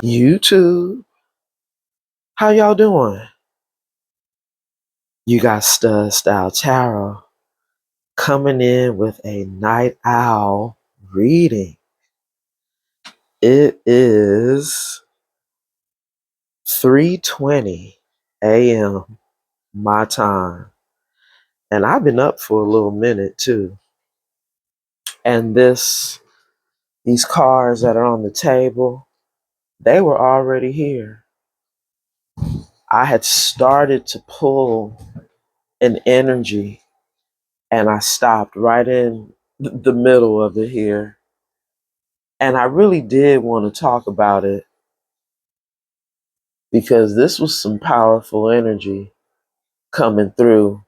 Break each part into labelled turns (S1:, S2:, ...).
S1: YouTube, how y'all doing? You got Stud Style Tarot coming in with a night owl reading. It is 3:20 a.m. my time, and I've been up for a little minute too. And these cards that are on the table, they were already here. I had started to pull an energy, and I stopped right in the middle of it here. And I really did want to talk about it because this was some powerful energy coming through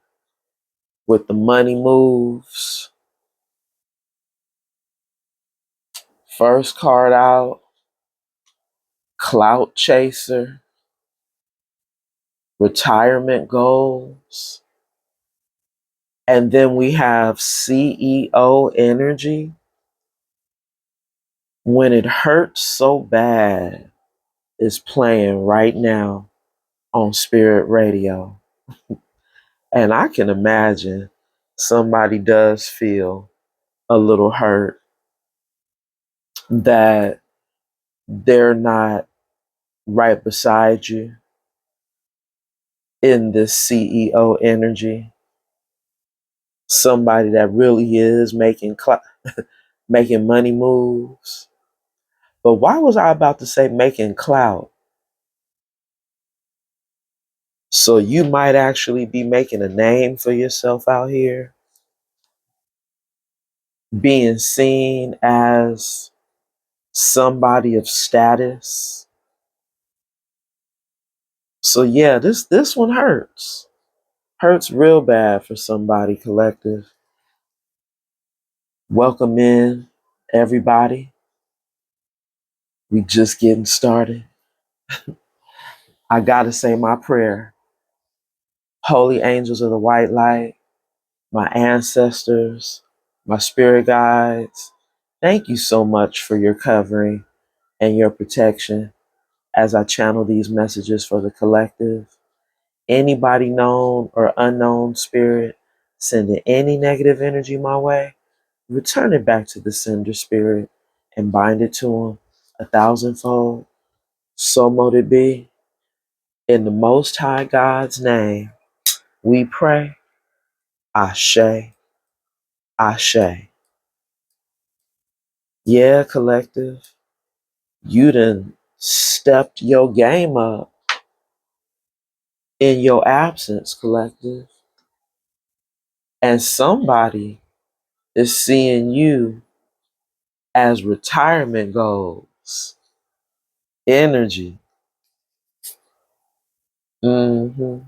S1: with the money moves. First card out, clout chaser, retirement goals. And then we have CEO energy. When it hurts so bad is playing right now on Spirit Radio. And I can imagine somebody does feel a little hurt that they're not right beside you in this CEO energy. Somebody that really is making money moves. But why was I about to say making clout? So you might actually be making a name for yourself out here, being seen as somebody of status. So yeah, this one hurts. Hurts real bad for somebody, collective. Welcome in, everybody. We just getting started. I gotta say my prayer. Holy angels of the white light, my ancestors, my spirit guides, thank you so much for your covering and your protection as I channel these messages for the collective. Anybody known or unknown spirit sending any negative energy my way, return it back to the sender spirit and bind it to them 1,000-fold. So mote it be. In the Most High God's name, we pray. Ashe, Ashe. Yeah, collective, you done stepped your game up in your absence, collective. And somebody is seeing you as retirement goals, energy. You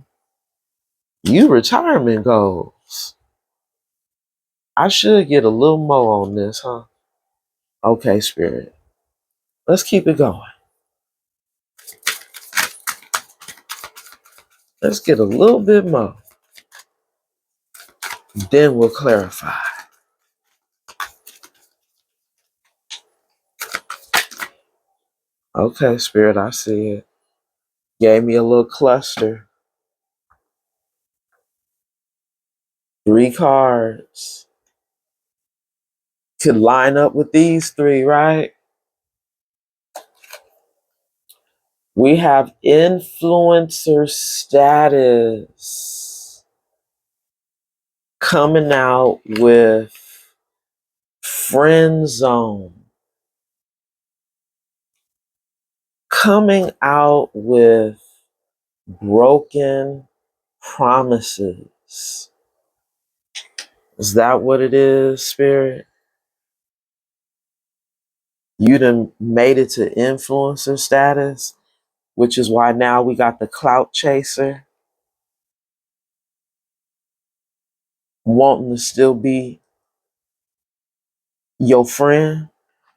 S1: retirement goals. I should get a little more on this, huh? Okay, Spirit. Let's keep it going. Let's get a little bit more. Then we'll clarify. Okay, Spirit, I see it. Gave me a little cluster. 3 cards. Could line up with these 3, right? We have influencer status coming out with friend zone, coming out with broken promises. Is that what it is, Spirit? You done made it to influencer status, which is why now we got the clout chaser wanting to still be your friend,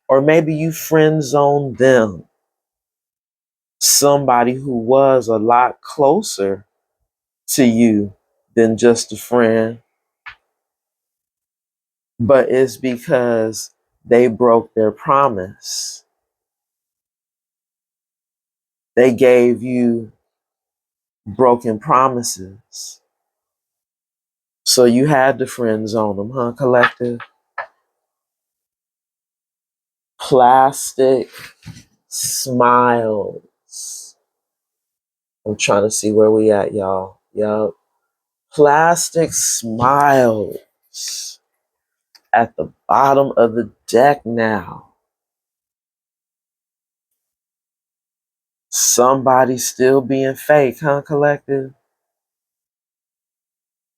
S1: or maybe you friend zoned them, somebody who was a lot closer to you than just a friend, but it's because they broke their promise. They gave you broken promises. So you had to friend zone them, huh, collective? Plastic smiles. I'm trying to see where we at, y'all. Yup. Plastic smiles at the bottom of the deck now. Somebody still being fake, huh, collective?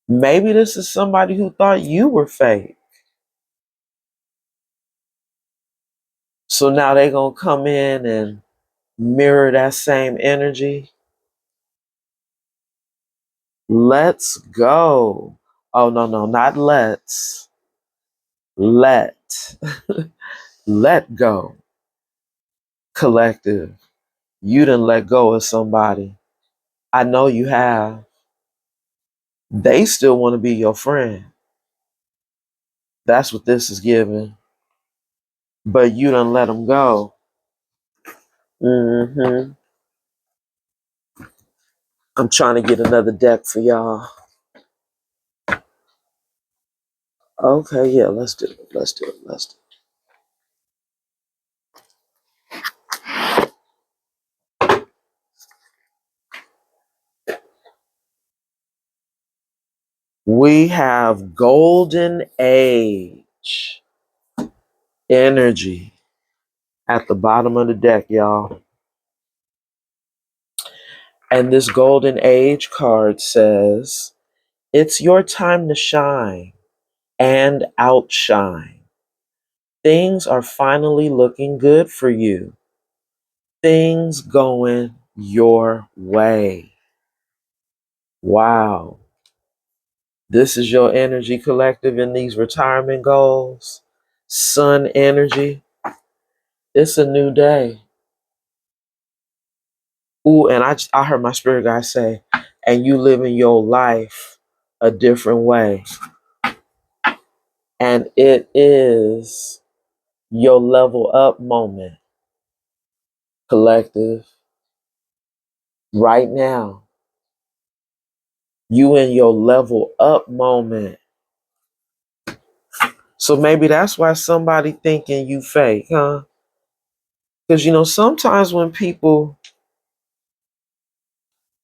S1: Maybe this is somebody who thought you were fake. So now they gonna come in and mirror that same energy. Let's go. Oh, no, no, not let's. Let. Let go. Collective. You done let go of somebody. I know you have. They still want to be your friend. That's what this is giving. But you done let them go. I'm trying to get another deck for y'all. Okay, yeah, let's do it. Let's do it. Let's do it. We have golden age energy at the bottom of the deck, y'all. And this golden age card says, it's your time to shine and outshine. Things are finally looking good for you. Things going your way. Wow. This is your energy, collective, in these retirement goals. Sun energy. It's a new day. Ooh, and I heard my spirit guide say, and you living your life a different way. And it is your level up moment, collective. Right now, you in your level up moment. So maybe that's why somebody thinking you fake, huh? Because sometimes when people,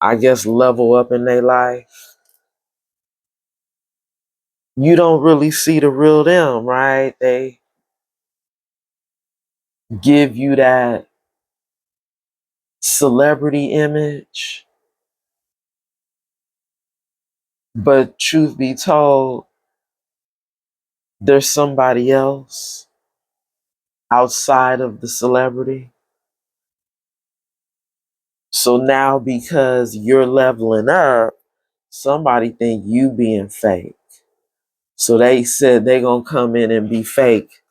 S1: I guess, level up in their life, you don't really see the real them, right? They give you that celebrity image. But truth be told, there's somebody else outside of the celebrity. So now because you're leveling up, somebody think you being fake. So they said they gonna come in and be fake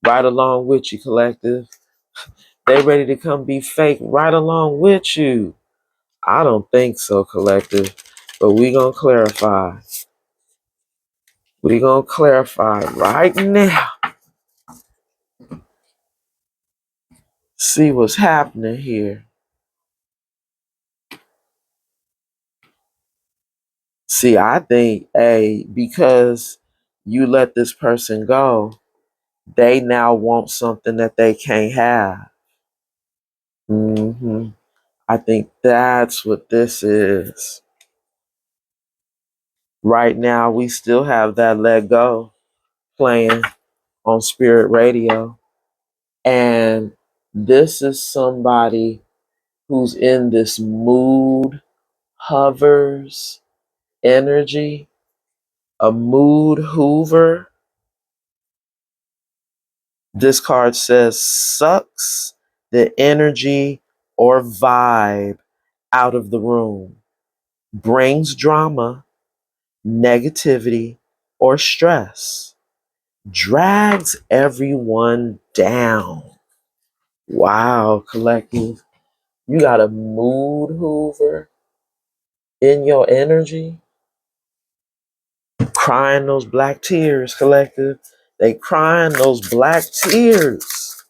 S1: right along with you, collective. They ready to come be fake right along with you. I don't think so, collective. But we gonna clarify. We gonna clarify right now. See what's happening here. See, I think, because you let this person go, they now want something that they can't have. I think that's what this is. Right now, we still have that Let Go playing on Spirit Radio. And this is somebody who's in this mood hovers energy, a mood hoover. This card says sucks the energy or vibe out of the room, brings drama, negativity, or stress, drags everyone down. Wow, collective. You got a mood hoover in your energy, crying those black tears, collective. They crying those black tears.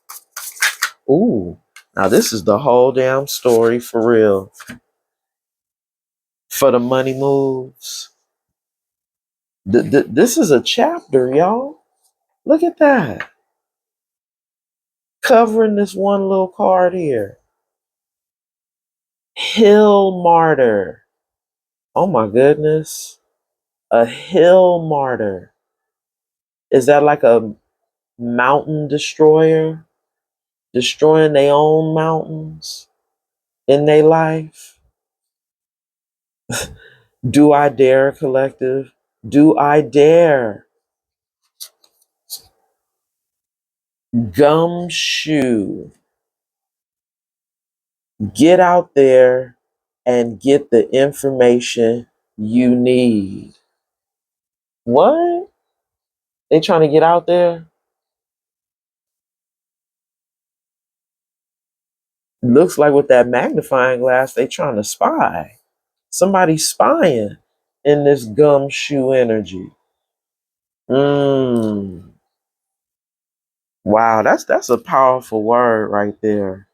S1: Ooh, now this is the whole damn story for real. For the money moves. This is a chapter, y'all. Look at that. Covering this one little card here. Hill martyr. Oh my goodness. A hill martyr. Is that like a mountain destroyer? Destroying their own mountains in their life? Do I dare, collective? Do I dare? Gumshoe. Get out there and get the information you need. What? They trying to get out there? Looks like with that magnifying glass, they trying to spy. Somebody's spying in this gumshoe energy. Mm. Wow, that's a powerful word right there.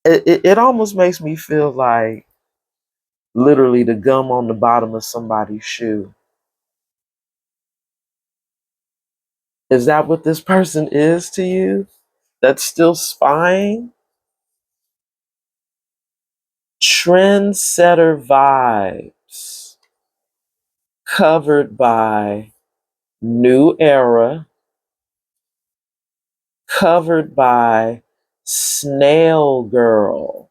S1: It almost makes me feel like literally the gum on the bottom of somebody's shoe. Is that what this person is to you? That's still spying? Trendsetter vibes. Covered by New Era. Covered by Snail Girl.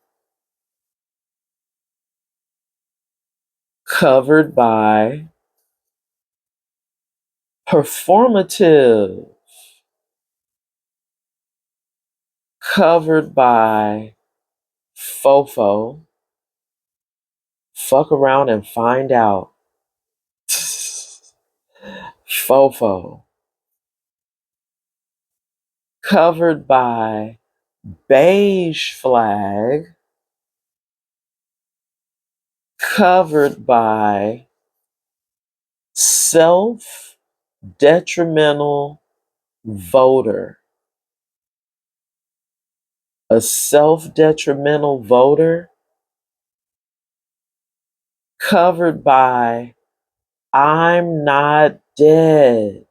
S1: Covered by Performative. Covered by Fofo. Fuck around and find out. Fofo. Covered by Beige Flag. Covered by Self Detrimental Voter. A self detrimental voter. Covered by I'm Not Dead.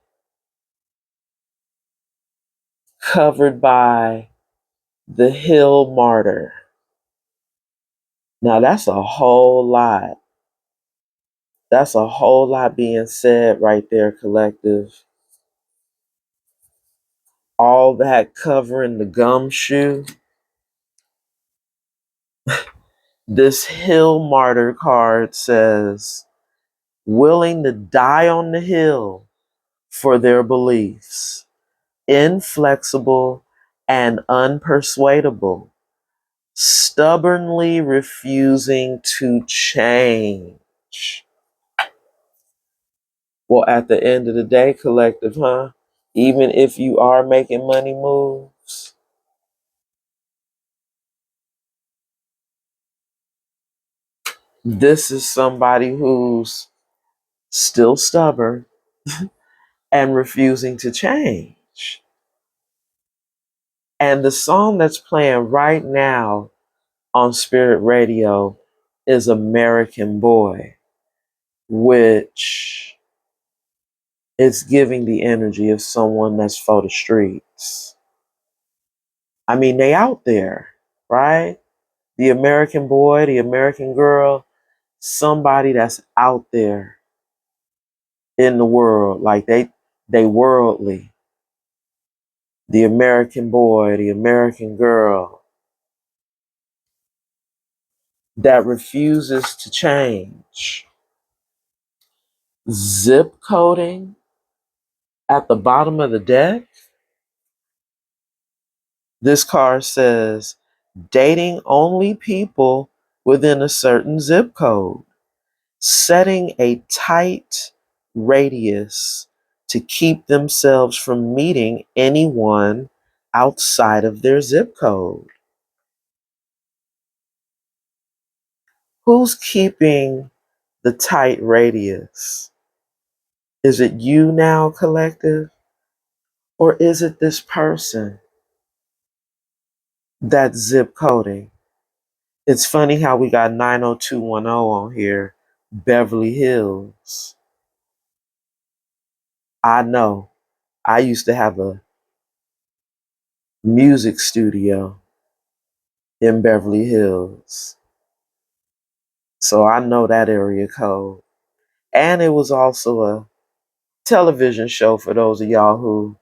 S1: Covered by The Hill Martyr. Now that's a whole lot. That's a whole lot being said right there, collective. All that covering the gumshoe. This Hill Martyr card says, willing to die on the hill for their beliefs, inflexible and unpersuadable, stubbornly refusing to change. Well, at the end of the day, collective, huh? Even if you are making money moves, this is somebody who's still stubborn and refusing to change. And the song that's playing right now on Spirit Radio is American Boy, which is giving the energy of someone that's for the streets. I mean, they out there, right? The American boy, the American girl, somebody that's out there in the world, like they worldly. The American boy, the American girl that refuses to change. Zip coding at the bottom of the deck. This card says, dating only people within a certain zip code, setting a tight radius to keep themselves from meeting anyone outside of their zip code. Who's keeping the tight radius? Is it you now, collective? Or is it this person that's zip coding? It's funny how we got 90210 on here, Beverly Hills. I know. I used to have a music studio in Beverly Hills. So I know that area code. And it was also a television show for those of y'all who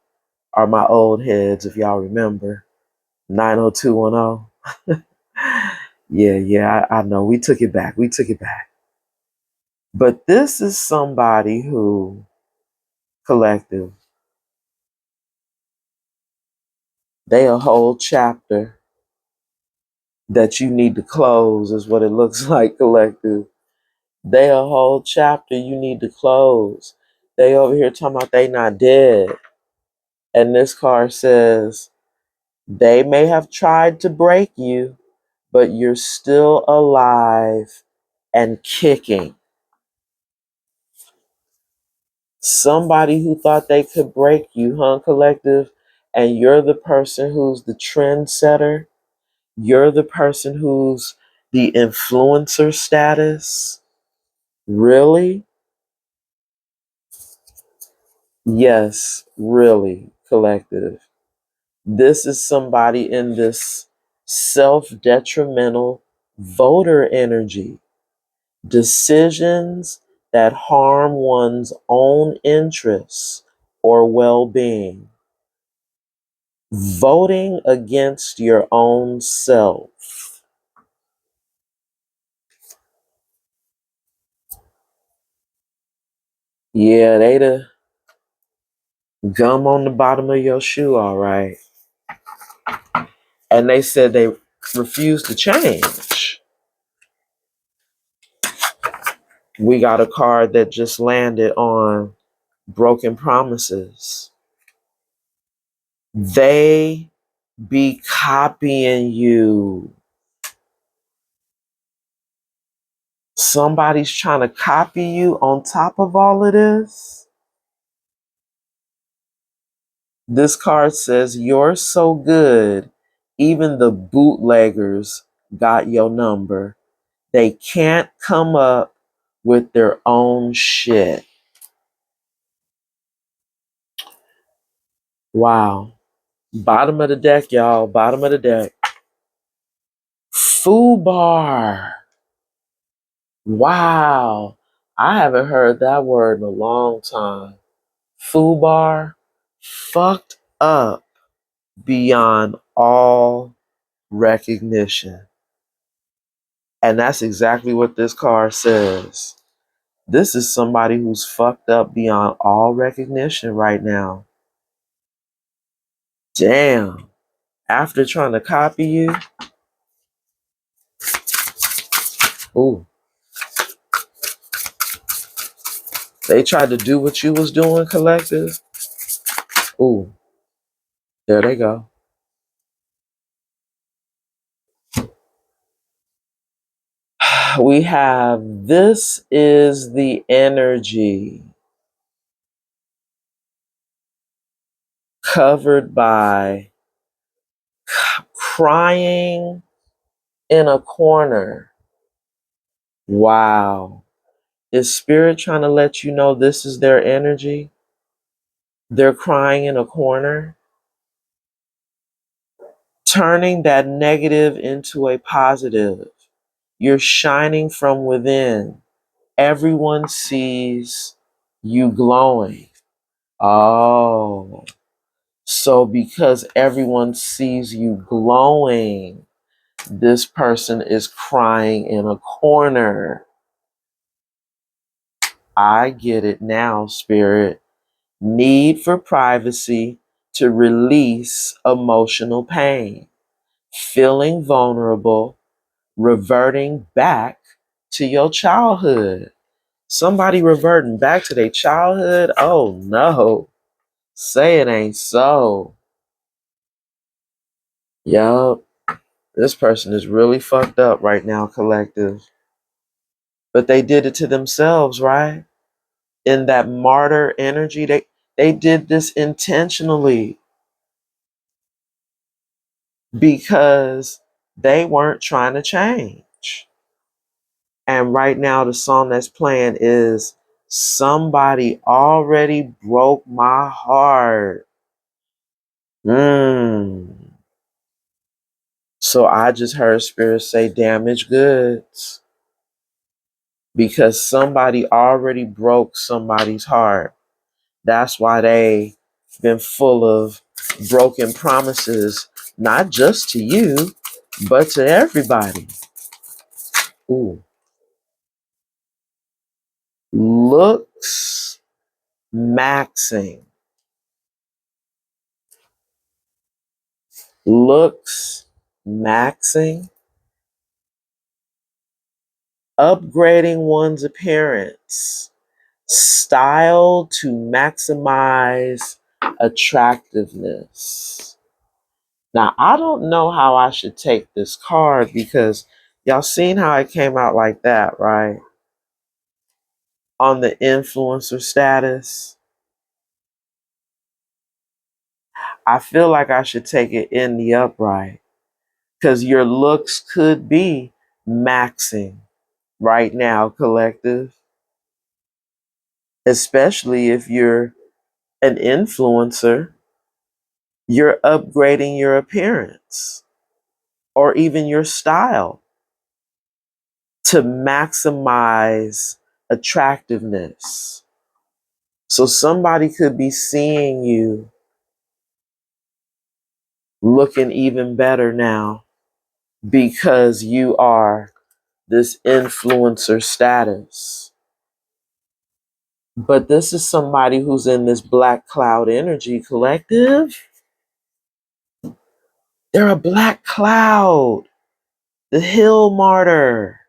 S1: are my old heads, if y'all remember. 90210. Yeah, I know. We took it back. We took it back. But this is somebody who, collective, they a whole chapter that you need to close, is what it looks like, collective. They a whole chapter you need to close. They over here talking about they not dead. And this card says, they may have tried to break you, but you're still alive and kicking. Somebody who thought they could break you, huh, collective? And you're the person who's the trendsetter. You're the person who's the influencer status. Really? Yes, really, collective. This is somebody in this self-detrimental voter energy. Decisions that harm one's own interests or well-being. Voting against your own self. Yeah, they the gum on the bottom of your shoe, all right. And they said they refuse to change. We got a card that just landed on broken promises. They be copying you. Somebody's trying to copy you on top of all of this. This card says, you're so good, even the bootleggers got your number. They can't come up with their own shit. Wow. Bottom of the deck, y'all. Bottom of the deck. Foobar. Wow. I haven't heard that word in a long time. Foobar. Fucked up beyond all recognition. And that's exactly what this card says. This is somebody who's fucked up beyond all recognition right now. Damn. After trying to copy you, ooh, they tried to do what you was doing, collective. Ooh, there they go. We have, this is the energy covered by crying in a corner. Wow. Is spirit trying to let you know this is their energy? They're crying in a corner, turning that negative into a positive. You're shining from within. Everyone sees you glowing. Oh, so because everyone sees you glowing, this person is crying in a corner. I get it now, spirit. Need for privacy to release emotional pain. Feeling vulnerable, reverting back to your childhood. Somebody reverting back to their childhood? Oh no. Say it ain't so. Yup. This person is really fucked up right now, collective. But they did it to themselves, right? In that martyr energy, they did this intentionally because they weren't trying to change. And right now, the song that's playing is Somebody Already Broke My Heart. So I just heard Spirit say damaged goods because somebody already broke somebody's heart. That's why they been full of broken promises, not just to you, but to everybody. Ooh. Looks maxing. Looks maxing. Upgrading one's appearance. Style to maximize attractiveness. Now, I don't know how I should take this card because y'all seen how it came out like that, right? On the influencer status. I feel like I should take it in the upright because your looks could be maxing right now, collective, especially if you're an influencer, you're upgrading your appearance or even your style to maximize attractiveness. So somebody could be seeing you looking even better now because you are this influencer status. But this is somebody who's in this black cloud energy, collective. They're a black cloud, the hill martyr,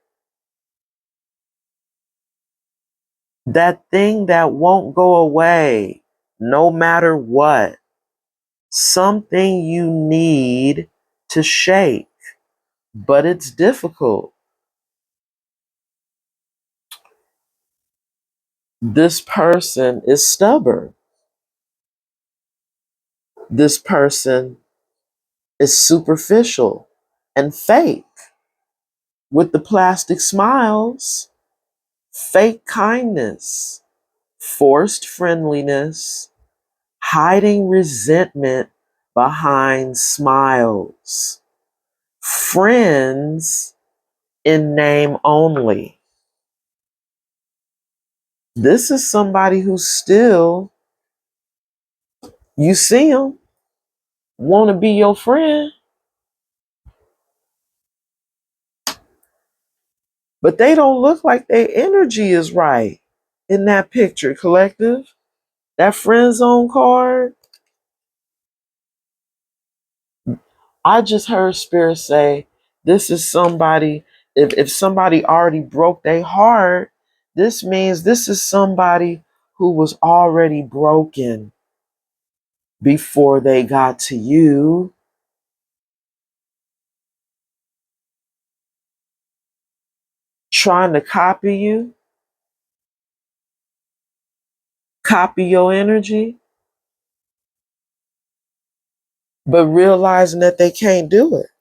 S1: that thing that won't go away no matter what. Something you need to shake, but it's difficult. This person is stubborn. This person is superficial and fake with the plastic smiles, fake kindness, forced friendliness, hiding resentment behind smiles, friends in name only. This is somebody who still, you see them, want to be your friend, but they don't look like their energy is right in that picture, collective. That friend zone card, I just heard Spirit say, this is somebody, if somebody already broke their heart, this means this is somebody who was already broken before they got to you, trying to copy your energy, but realizing that they can't do it.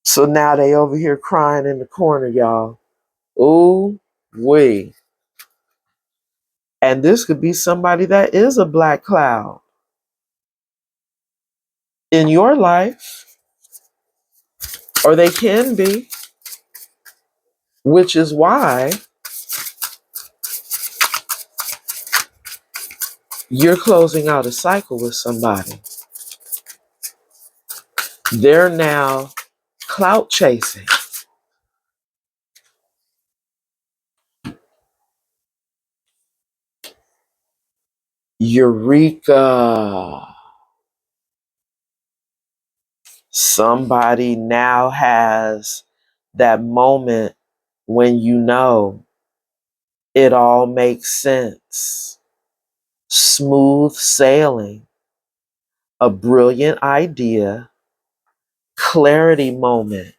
S1: So now they over here crying in the corner, y'all. Ooh, wee. And this could be somebody that is a black cloud in your life, or they can be, which is why you're closing out a cycle with somebody. They're now clout chasing. Eureka. Somebody now has that moment when you know it all makes sense. Smooth sailing, a brilliant idea, clarity moment.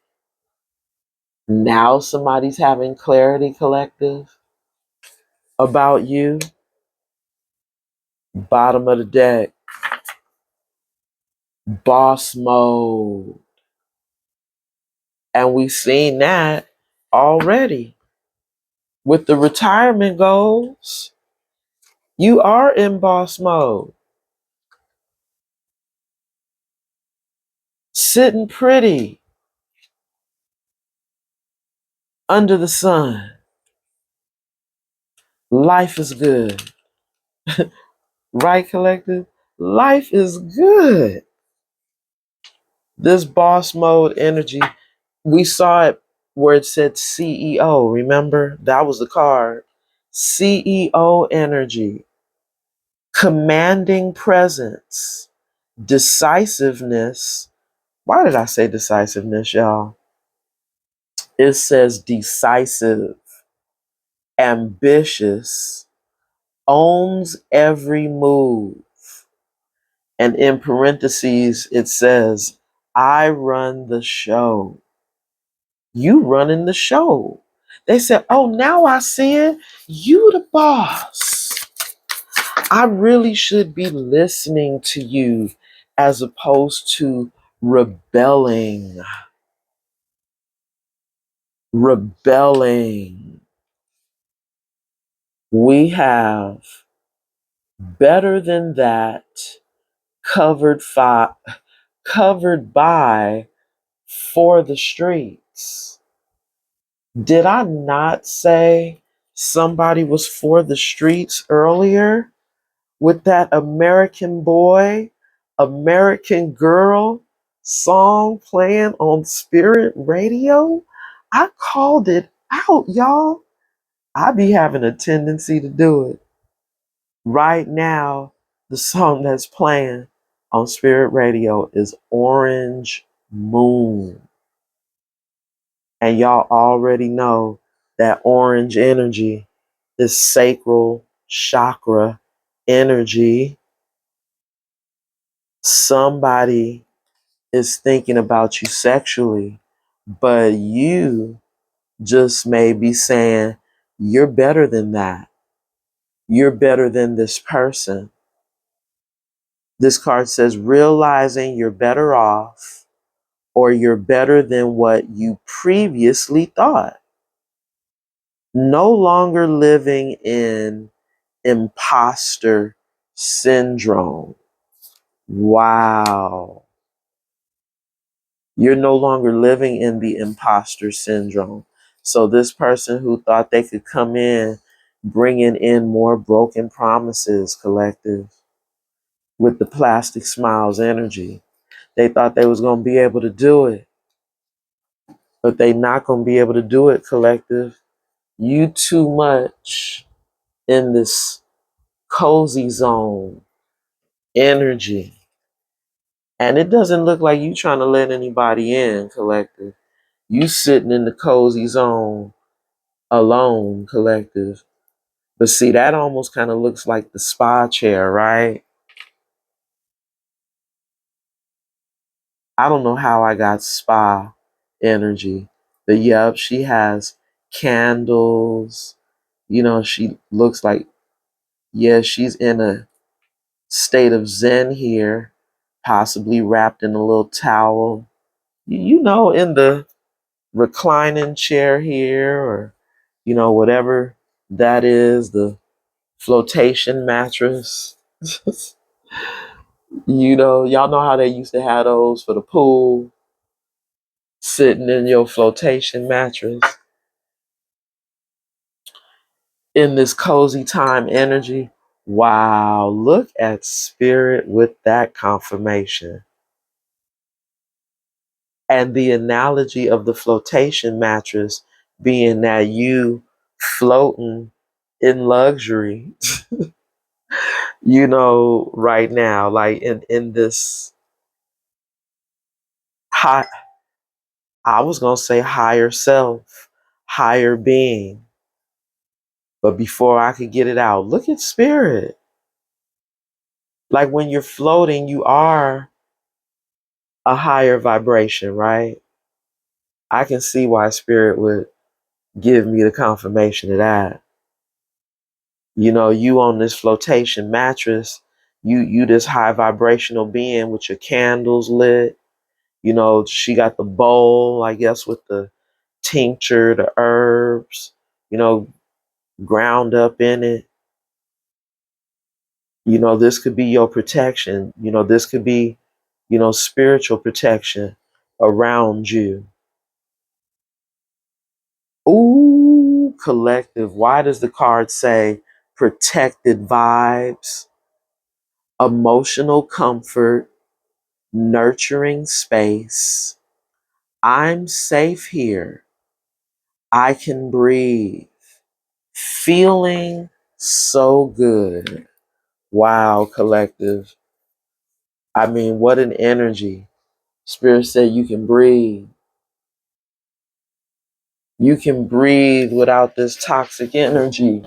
S1: Now somebody's having clarity, collective, about you. Bottom of the deck, boss mode. And we've seen that already with the retirement goals. You are in boss mode, sitting pretty under the sun. Life is good. Right, collective? Life is good. This boss mode energy, we saw it where it said CEO. Remember? That was the card. CEO energy, commanding presence, decisiveness. Why did I say decisiveness, y'all? It says decisive, ambitious, owns every move. And in parentheses, it says, I run the show. You running the show. They said, oh, now I see it. You the boss. I really should be listening to you as opposed to rebelling. Rebelling. We have better than that covered covered by for the streets. Did I not say somebody was for the streets earlier with that American Boy, American Girl song playing on Spirit Radio? I called it out, y'all. I be having a tendency to do it. Right now, the song that's playing on Spirit Radio is Orange Moon. And y'all already know that orange energy is sacral chakra energy. Somebody is thinking about you sexually, but you just may be saying, you're better than that. You're better than this person. This card says, realizing you're better off or you're better than what you previously thought. No longer living in imposter syndrome. Wow. You're no longer living in the imposter syndrome. So this person who thought they could come in bringing in more broken promises, collective, with the plastic smiles energy. They thought they was going to be able to do it, but they not going to be able to do it, collective. You too much in this cozy zone energy. And it doesn't look like you trying to let anybody in, collective. You sitting in the cozy zone alone, collective. But see, that almost kind of looks like the spa chair, right? I don't know how I got spa energy. But yep, she has candles. You know, she looks like, yeah, she's in a state of zen here, possibly wrapped in a little towel. You know, in the reclining chair here, or, you know, whatever that is, the flotation mattress. You know, y'all know how they used to have those for the pool, sitting in your flotation mattress in this cozy time energy. Wow, look at spirit with that confirmation. And the analogy of the flotation mattress being that you floating in luxury, you know, right now, like in this high, I was going to say higher self, higher being. But before I could get it out, look at spirit. Like when you're floating, you are a higher vibration, right? I can see why spirit would give me the confirmation of that. You know, you on this flotation mattress, you this high vibrational being with your candles lit. You know, she got the bowl, I guess, with the tincture, the herbs, you know, ground up in it. You know, this could be your protection. You know, this could be, you know, spiritual protection around you. Ooh, collective. Why does the card say protected vibes, emotional comfort, nurturing space? I'm safe here. I can breathe. Feeling so good. Wow, collective. I mean, what an energy. Spirit said you can breathe. You can breathe without this toxic energy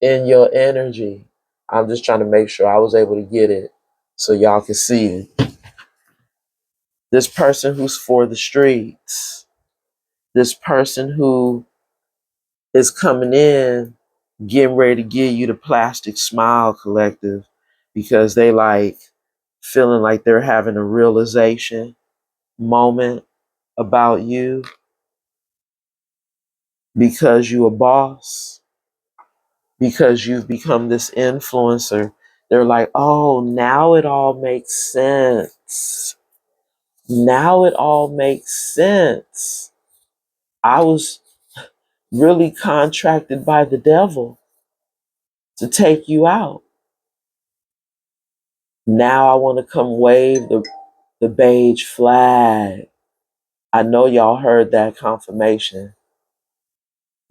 S1: in your energy. I'm just trying to make sure I was able to get it so y'all can see it. This person who's for the streets, this person who is coming in, getting ready to give you the plastic smile, collective, because they like feeling like they're having a realization moment about you because you a boss, because you've become this influencer. They're like, oh, now it all makes sense. Now it all makes sense. I was really contracted by the devil to take you out. Now I want to come wave the beige flag. I know y'all heard that confirmation.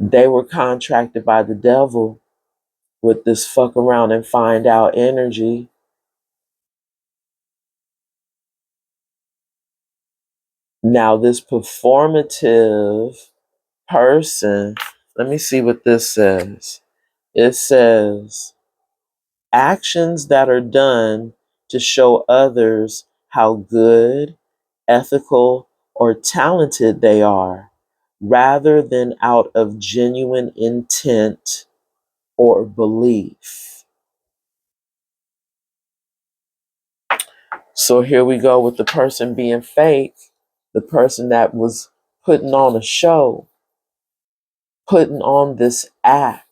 S1: They were contracted by the devil with this fuck around and find out energy. Now, this performative person, let me see what this says. It says, actions that are done to show others how good, ethical, or talented they are, rather than out of genuine intent or belief. So here we go with the person being fake, the person that was putting on a show, putting on this act.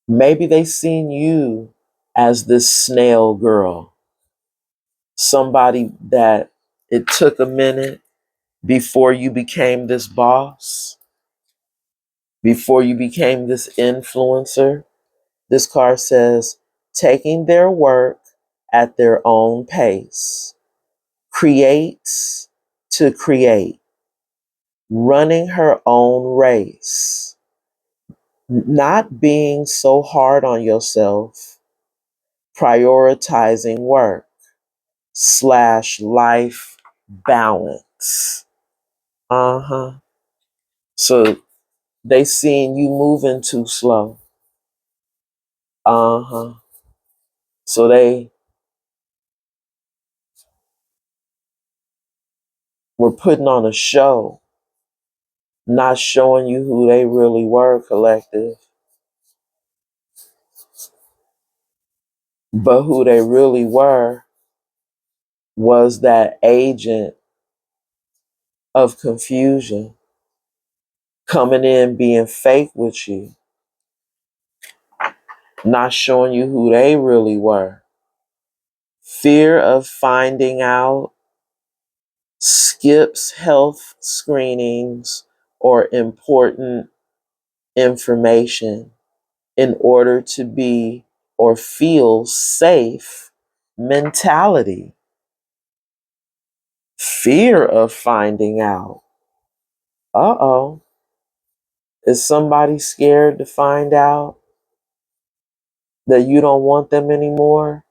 S1: Maybe they seen you as this snail girl, somebody that it took a minute before you became this boss, before you became this influencer. This card says, taking their work at their own pace, creates to create, running her own race, not being so hard on yourself, prioritizing work slash life balance. Uh-huh. So they seeing you moving too slow. Uh-huh. So they were putting on a show, not showing you who they really were, collective. But who they really were was that agent of confusion coming in being fake with you, not showing you who they really were. Fear of finding out, skips health screenings or important information in order to be or feel safe mentality. Fear of finding out. Uh-oh. Is somebody scared to find out? that you don't want them anymore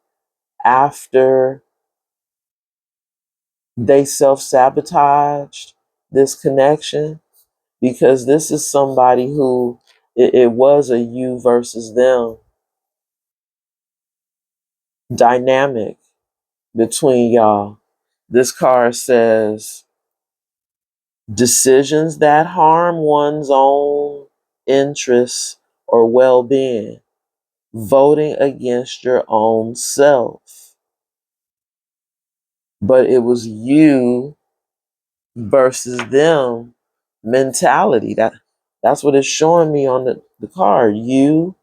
S1: after they self-sabotaged this connection? Because this is somebody who it was a you versus them dynamic between y'all. This card says decisions that harm one's own interests or well-being, voting against your own self. But it was you versus them mentality. That's what it's showing me on the card. You,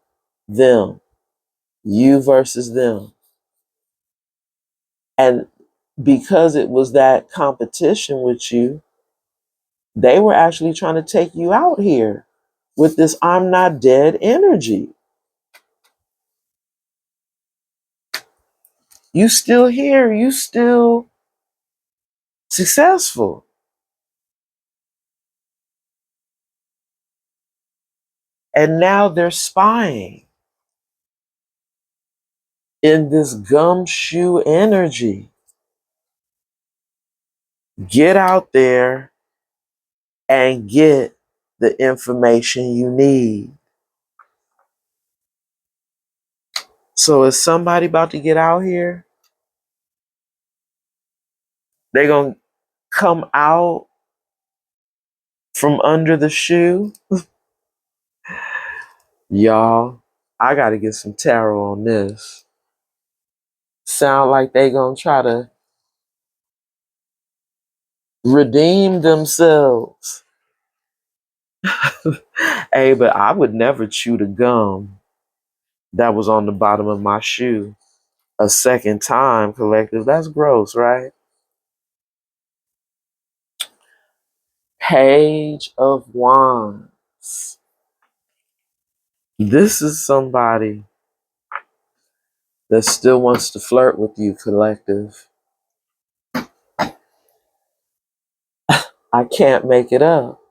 S1: them. You versus them. And because it was that competition with you, they were actually trying to take you out here with this I'm not dead energy. You still here, you still successful. And now they're spying in this gumshoe energy. Get out there and get the information you need. So is somebody about to get out here? They're going to come out from under the shoe? Y'all, I got to get some tarot on this. Sound like they going to try to redeem themselves. Hey, but I would never chew the gum that was on the bottom of my shoe a second time, collective. That's gross, right? Page of Wands. This is somebody that still wants to flirt with you, collective. I can't make it up.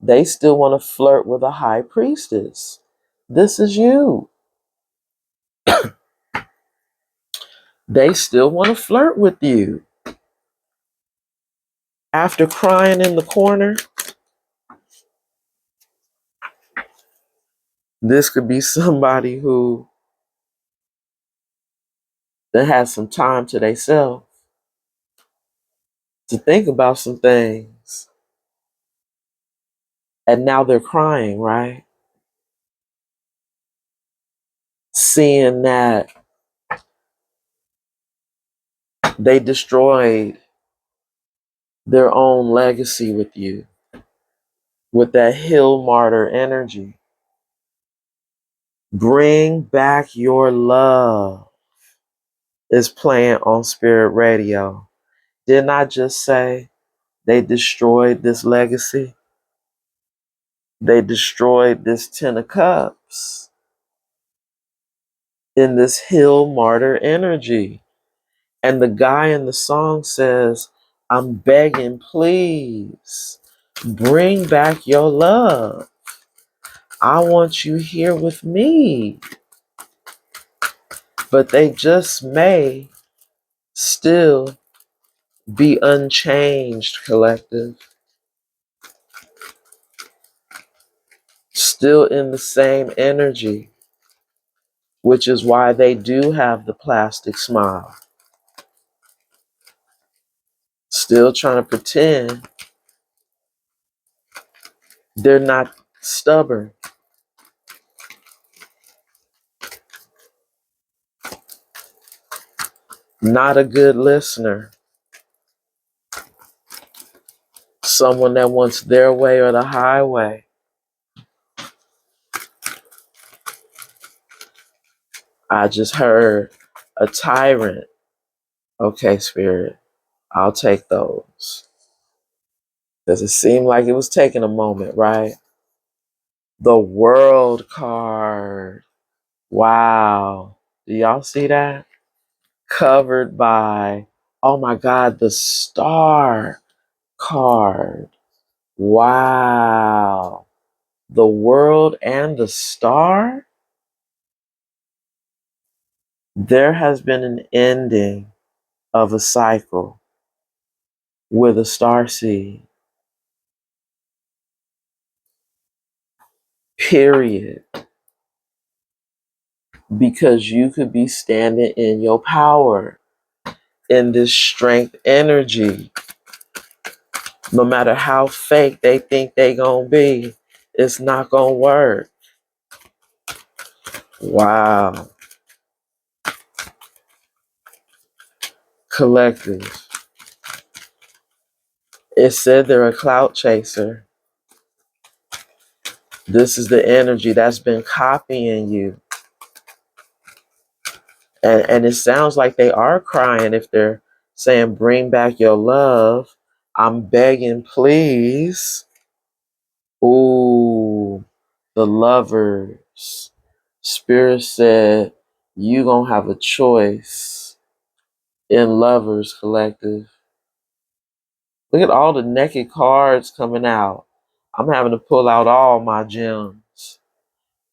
S1: They still want to flirt with a high priestess. This is you. They still want to flirt with you. After crying in the corner, this could be somebody who that has some time to themselves to think about some things. And now they're crying, right? Seeing that they destroyed their own legacy with you, with that hill martyr energy. Bring Back Your Love is playing on Spirit Radio. Didn't I just say they destroyed this legacy? They destroyed this Ten of Cups in this hill martyr energy. And the guy in the song says, I'm begging, please, bring back your love. I want you here with me. But they just may still be unchanged, collective. Still in the same energy, which is why they do have the plastic smile. Still trying to pretend they're not stubborn. Not a good listener. Someone that wants their way or the highway. I just heard a tyrant. Okay, Spirit, I'll take those. Does it seem like it was taking a moment, right? The World card. Wow. Do y'all see that? Covered by, oh my God, the Star card. Wow. The World and the Star? There has been an ending of a cycle with a starseed, period. Because you could be standing in your power, in this strength energy. No matter how fake they think they gonna be, it's not gonna work. Wow. Collective. It said they're a clout chaser. This is the energy that's been copying you. And it sounds like they are crying if they're saying, bring back your love. I'm begging, please. Ooh, the lovers. Spirit said, you gonna have a choice in lovers collective. Look at all the naked cards coming out. I'm having to pull out all my gems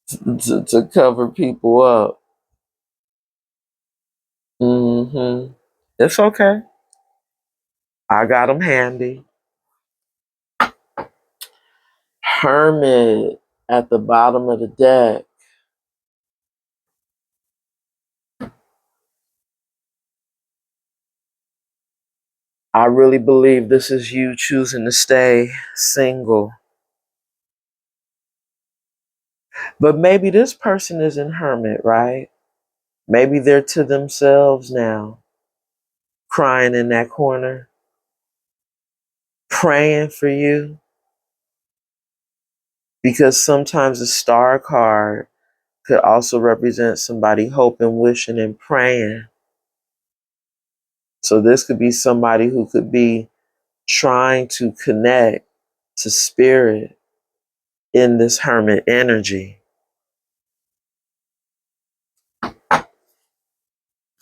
S1: to cover people up. It's okay. I got them handy. Hermit at the bottom of the deck. I really believe this is you choosing to stay single. But maybe this person isn't hermit, right? Maybe they're to themselves now, crying in that corner, praying for you. Because sometimes the star card could also represent somebody hoping, wishing, and praying. So this could be somebody who could be trying to connect to spirit in this hermit energy.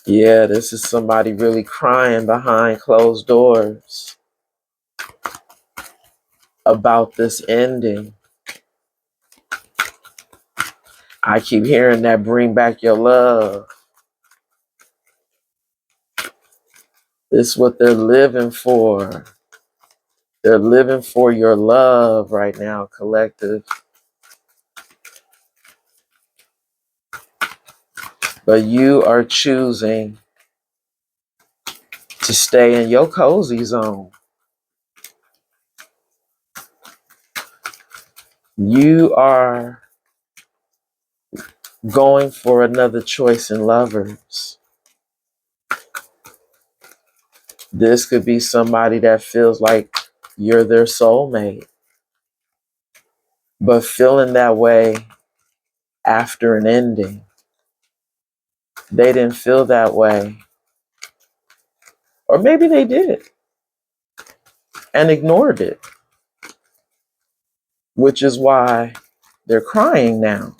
S1: Yeah, this is somebody really crying behind closed doors about this ending. I keep hearing that bring back your love. It's what they're living for. They're living for your love right now, collective. But you are choosing to stay in your cozy zone. You are going for another choice in lovers. This could be somebody that feels like you're their soulmate, but feeling that way after an ending. They didn't feel that way. Or maybe they did and ignored it, which is why they're crying now.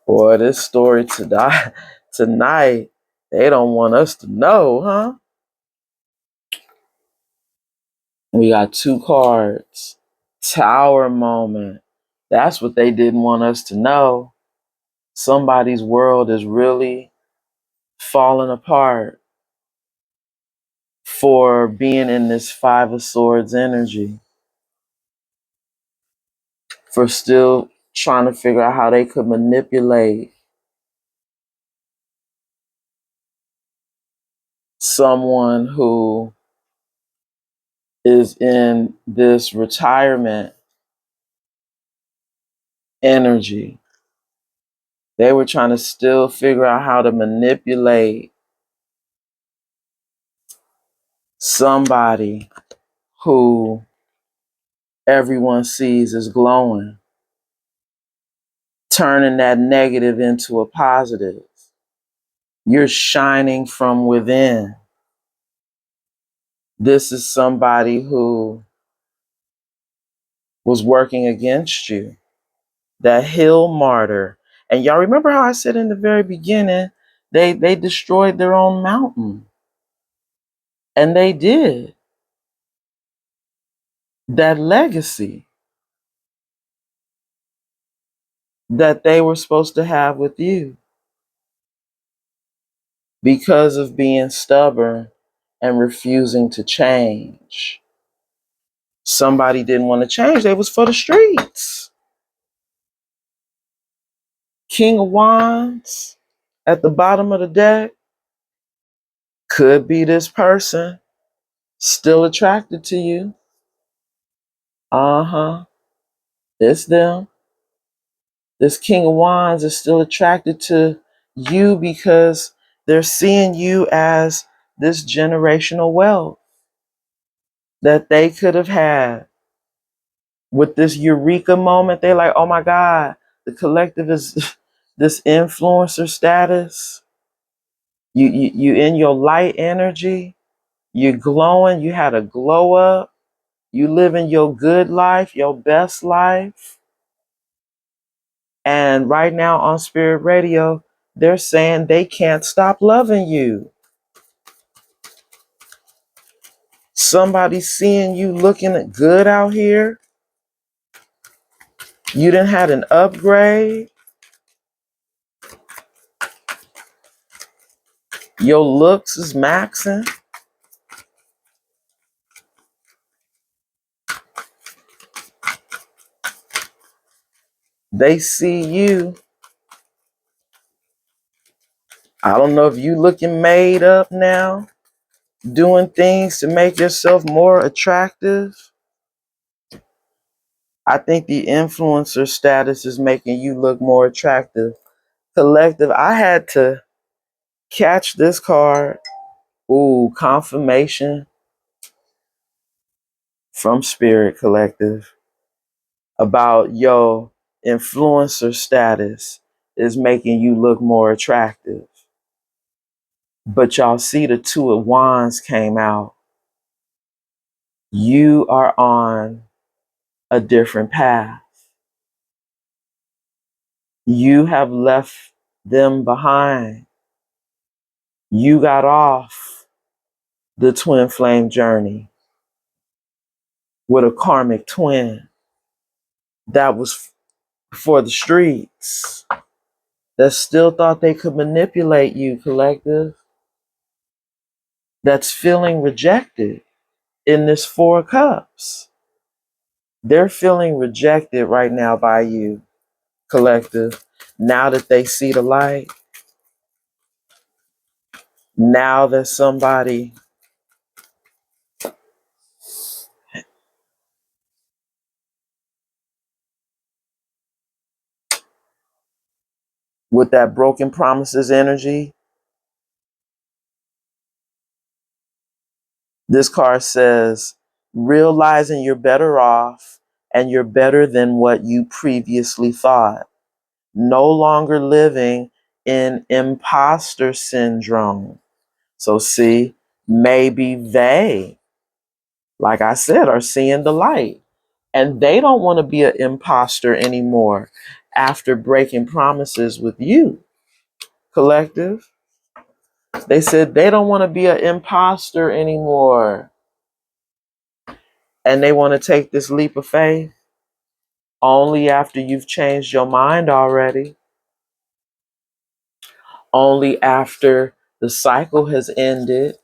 S1: Boy, this story tonight, they don't want us to know, huh? We got two cards. Tower moment. That's what they didn't want us to know. Somebody's world is really falling apart for being in this Five of Swords energy, for still trying to figure out how they could manipulate someone who is in this retirement energy. They were trying to still figure out how to manipulate somebody who everyone sees as glowing, turning that negative into a positive. You're shining from within. This is somebody who was working against you, that hill martyr. And y'all remember how I said in the very beginning, they destroyed their own mountain. And they did. That legacy. that they were supposed to have with you because of being stubborn and refusing to change. Somebody didn't want to change. They was for the streets. King of Wands at the bottom of the deck could be this person still attracted to you. Uh-huh. It's them. This King of Wands is still attracted to you because they're seeing you as this generational wealth that they could have had. With this eureka moment, they're like, oh my God, the collective is this influencer status. You in your light energy, you're glowing, you had a glow up, you living your good life, your best life. And right now on Spirit Radio, they're saying they can't stop loving you. Somebody seeing you looking good out here. You done had an upgrade. Your looks is maxing. They see you. I don't know if you looking made up now, doing things to make yourself more attractive. I think the influencer status is making you look more attractive. Collective, I had to catch this card. Ooh, confirmation from Spirit Collective about your influencer status is making you look more attractive. But y'all see the Two of Wands came out. You are on a different path. You have left them behind. You got off the twin flame journey with a karmic twin that was for the streets, that still thought they could manipulate you, collective, that's feeling rejected in this Four of Cups. They're feeling rejected right now by you, collective. Now that they see the light, now that somebody with that broken promises energy, this card says, realizing you're better off and you're better than what you previously thought. No longer living in imposter syndrome. So see, maybe they, like I said, are seeing the light and they don't want to be an imposter anymore after breaking promises with you, collective. They said they don't want to be an imposter anymore and they want to take this leap of faith only after you've changed your mind already, only after the cycle has ended,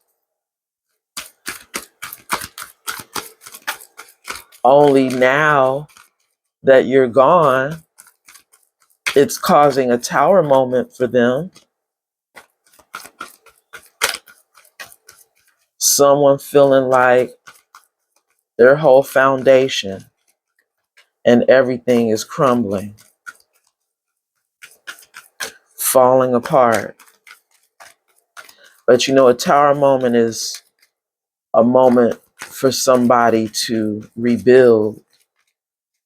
S1: only now that you're gone, it's causing a tower moment for them. Someone feeling like their whole foundation and everything is crumbling, falling apart. But you know, a tower moment is a moment for somebody to rebuild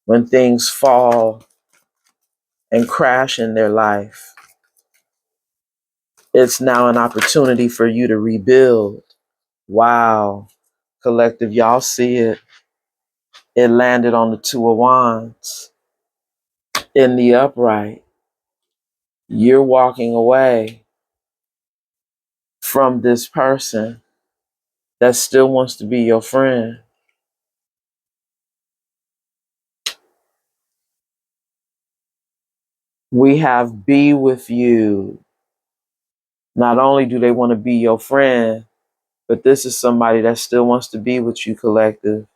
S1: when things fall and crash in their life. It's now an opportunity for you to rebuild. Wow, collective, y'all see it. It landed on the Two of Wands in the upright. You're walking away from this person that still wants to be your friend. We have be with you. Not only do they want to be your friend, but this is somebody that still wants to be with you, collective.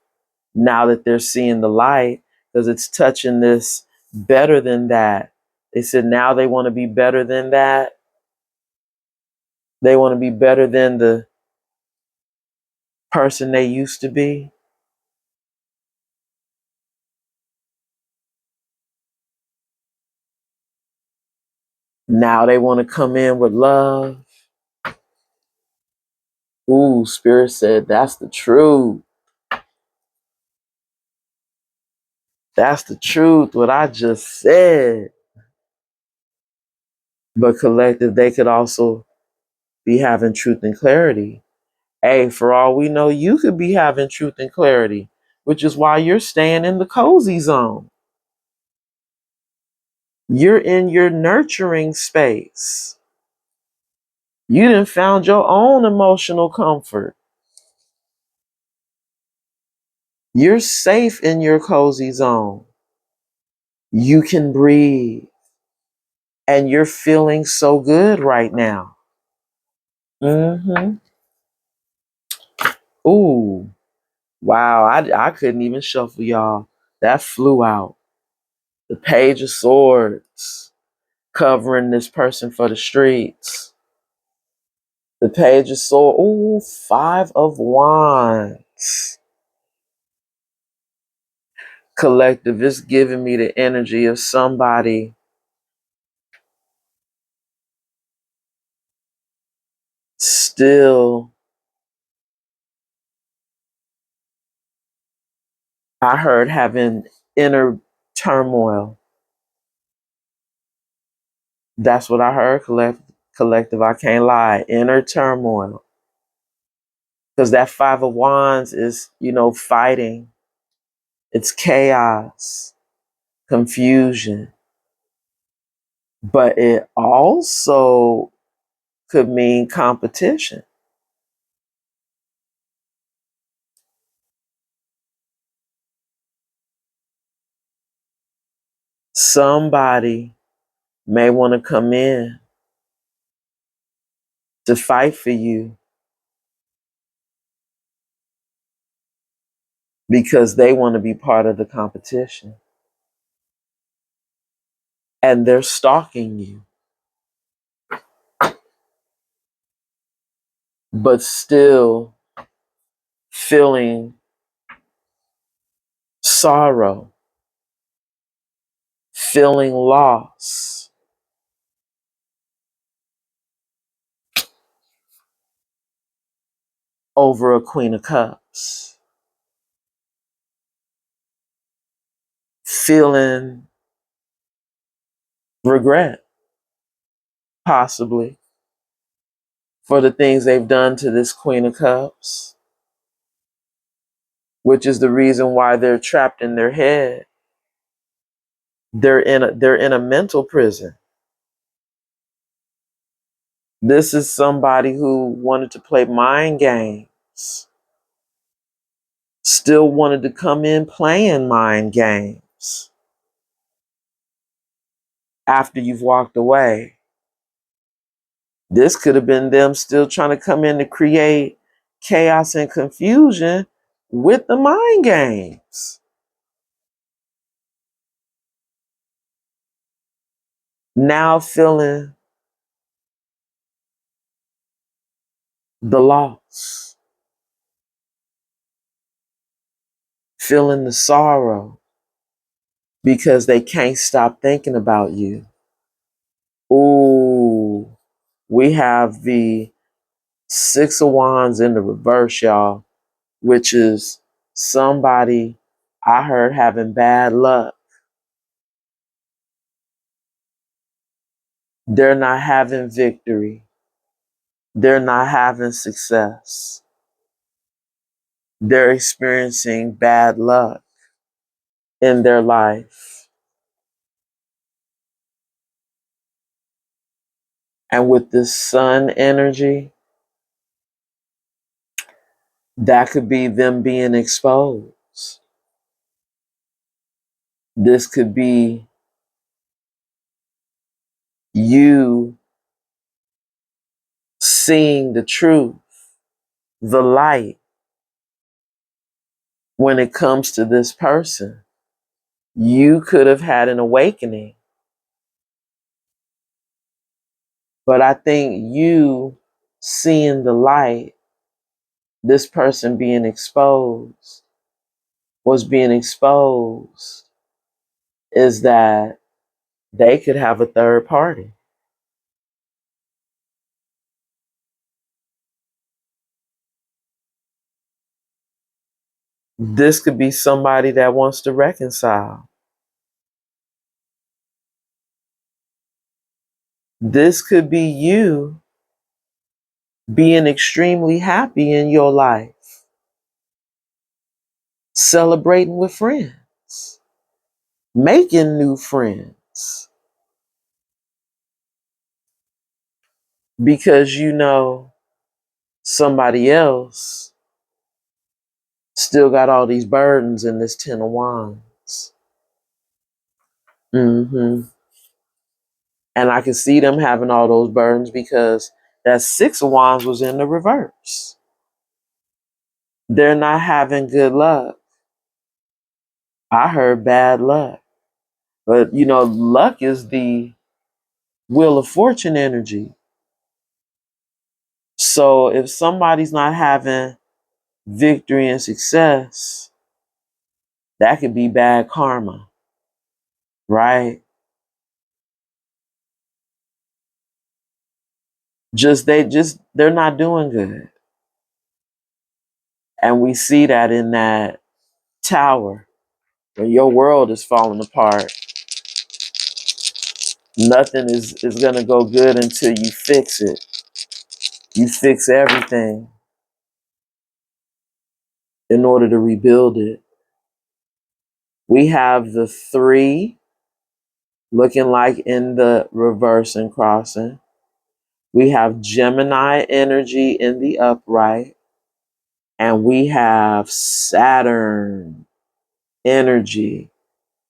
S1: Now that they're seeing the light, because it's touching this better than that. They said now they want to be better than that. They want to be better than the person they used to be. Now they want to come in with love. Ooh, Spirit said that's the truth. That's the truth, what I just said. But collective, they could also be having truth and clarity. Hey, for all we know, you could be having truth and clarity, which is why you're staying in the cozy zone. You're in your nurturing space. You done found your own emotional comfort. You're safe in your cozy zone. You can breathe. And you're feeling so good right now. Mm-hmm. Ooh. Wow. I couldn't even shuffle, y'all. That flew out. The Page of Swords covering this person for the streets. The Page of Swords. Ooh, Five of Wands. Collective, it's giving me the energy of somebody still. I heard having inner turmoil. That's what I heard, collective. I can't lie. Inner turmoil. Because that Five of Wands is, fighting. It's chaos, confusion. But it also could mean competition. Somebody may want to come in to fight for you because they want to be part of the competition. And they're stalking you, but still feeling sorrow, feeling loss over a Queen of Cups, feeling regret, possibly, for the things they've done to this Queen of Cups, which is the reason why they're trapped in their head. They're in a mental prison. This is somebody who wanted to play mind games, still wanted to come in playing mind games after you've walked away. This could have been them still trying to come in to create chaos and confusion with the mind games. Now feeling the loss, feeling the sorrow because they can't stop thinking about you. Ooh, we have the Six of Wands in the reverse, y'all, which is somebody I heard having bad luck. They're not having victory. They're not having success. They're experiencing bad luck in their life. And with this sun energy, that could be them being exposed. This could be You seeing the truth, the light when it comes to this person. You could have had an awakening, but I think you seeing the light, this person being exposed, is that they could have a third party. This could be somebody that wants to reconcile. This could be you being extremely happy in your life, celebrating with friends, making new friends, because you know somebody else still got all these burdens in this 10 of Wands. hmm And I can see them having all those burdens because that 6 of Wands was in the reverse. They're not having good luck. I heard bad luck. But you know, luck is the Wheel of Fortune energy. So if somebody's not having victory and success, that could be bad karma, right? They're not doing good. And we see that in that tower. When your world is falling apart, nothing is gonna go good until you fix it. You fix everything in order to rebuild it. We have the 3 looking like in the reverse and crossing. We have Gemini energy in the upright. And we have Saturn energy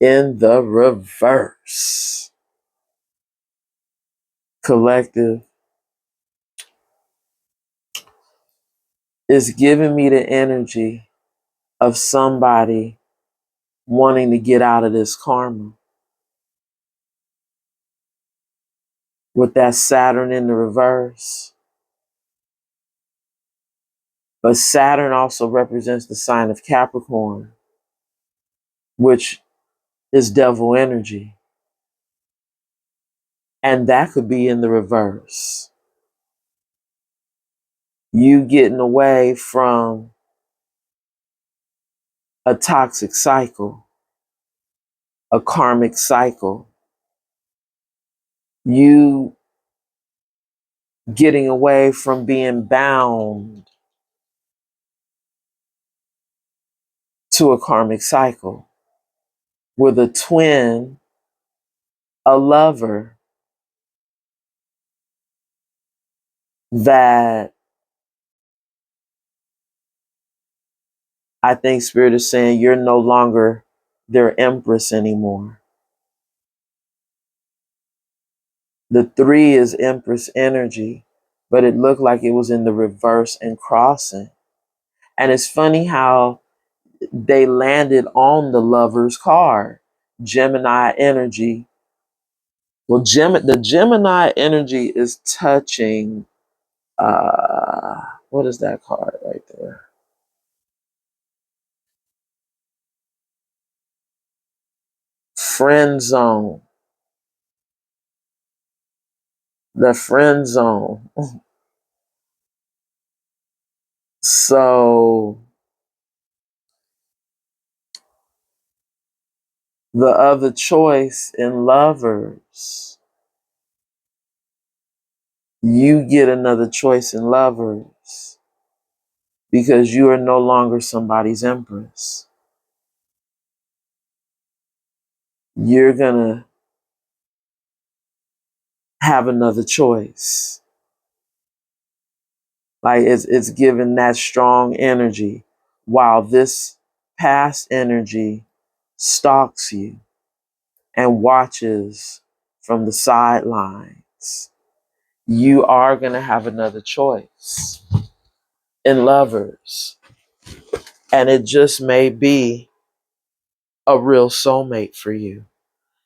S1: in the reverse. Collective is giving me the energy of somebody wanting to get out of this karma. With that Saturn in the reverse. But Saturn also represents the sign of Capricorn, which is devil energy. And that could be in the reverse. You getting away from a toxic cycle, a karmic cycle. You getting away from being bound to a karmic cycle with a twin, a lover that I think Spirit is saying you're no longer their empress anymore. The 3 is empress energy, but it looked like it was in the reverse and crossing. And it's funny how they landed on the lover's card, Gemini energy. Well, the Gemini energy is touching, what is that card right there? Friend zone. The friend zone. So the other choice in lovers, you get another choice in lovers because you are no longer somebody's empress. You're going to have another choice. Like it's given that strong energy while this past energy stalks you and watches from the sidelines. You are going to have another choice in lovers. And it just may be a real soulmate for you.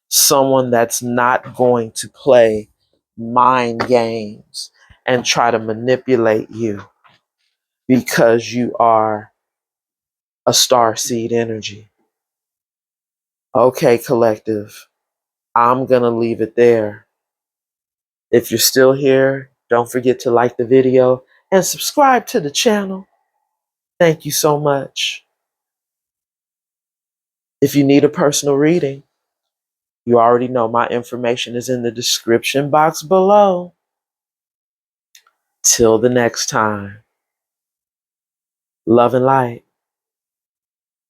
S1: Someone that's not going to play mind games and try to manipulate you because you are a star seed energy. Okay, collective, I'm going to leave it there. If you're still here, don't forget to like the video and subscribe to the channel. Thank you so much. If you need a personal reading, you already know my information is in the description box below. Till the next time, love and light,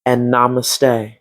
S1: and namaste.